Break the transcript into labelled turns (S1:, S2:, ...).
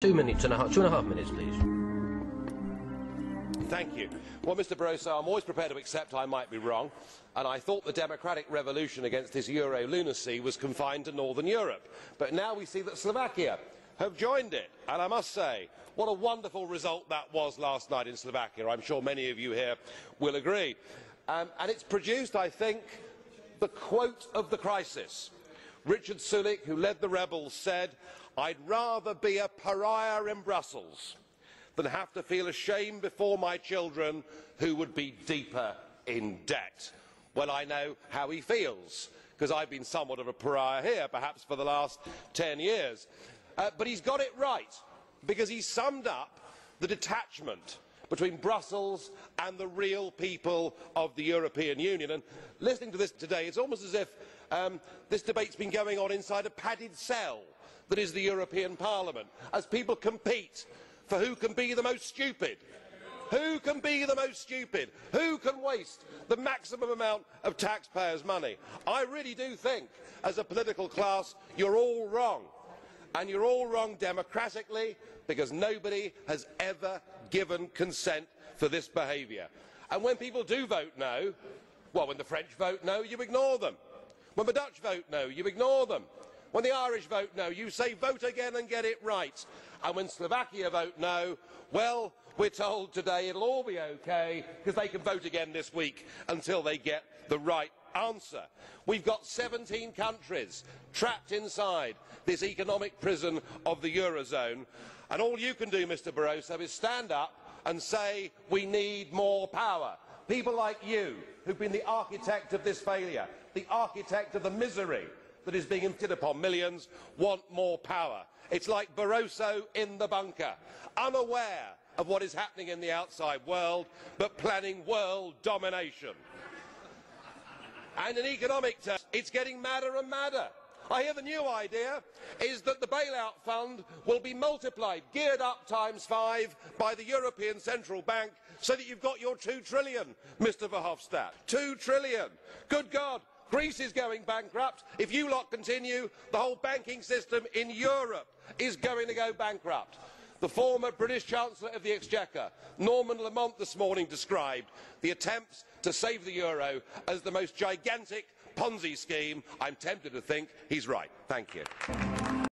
S1: 2 and a half minutes, please.
S2: Thank you. Well, Mr Barroso, I'm always prepared to accept I might be wrong, and I thought the democratic revolution against this Euro lunacy was confined to Northern Europe. But now we see that Slovakia have joined it, and I must say, what a wonderful result that was last night in Slovakia. I'm sure many of you here will agree. And it's produced, I think, the quote of the crisis. Richard Sulik, who led the rebels, said, "I'd rather be a pariah in Brussels than have to feel ashamed before my children who would be deeper in debt." Well, I know how he feels, because I've been somewhat of a pariah here, perhaps for the last 10 years. But he's got it right, because he summed up the detachment between Brussels and the real people of the European Union. And listening to this today, it's almost as if this debate's been going on inside a padded cell that is the European Parliament, as people compete for who can be the most stupid. Who can be the most stupid? Who can waste the maximum amount of taxpayers' money? I really do think, as a political class, you're all wrong. And you're all wrong democratically, because nobody has ever given consent for this behaviour. And when people do vote no, well, when the French vote no, you ignore them. When the Dutch vote no, you ignore them. When the Irish vote no, you say vote again and get it right. And when Slovakia vote no, well, we're told today it'll all be okay, because they can vote again this week until they get the right answer. We've got 17 countries trapped inside this economic prison of the Eurozone, and all you can do, Mr Barroso, is stand up and say we need more power. People like you, who've been the architect of this failure, the architect of the misery that is being inflicted upon millions, want more power. It's like Barroso in the bunker, unaware of what is happening in the outside world, but planning world domination. And in economic terms, it's getting madder and madder. I hear the new idea is that the bailout fund will be multiplied, geared up ×5 by the European Central Bank, so that you've got your 2 trillion, Mr Verhofstadt. 2 trillion. Good God, Greece is going bankrupt. If you lot continue, the whole banking system in Europe is going to go bankrupt. The former British Chancellor of the Exchequer, Norman Lamont, this morning described the attempts to save the euro as the most gigantic Ponzi scheme. I'm tempted to think he's right. Thank you.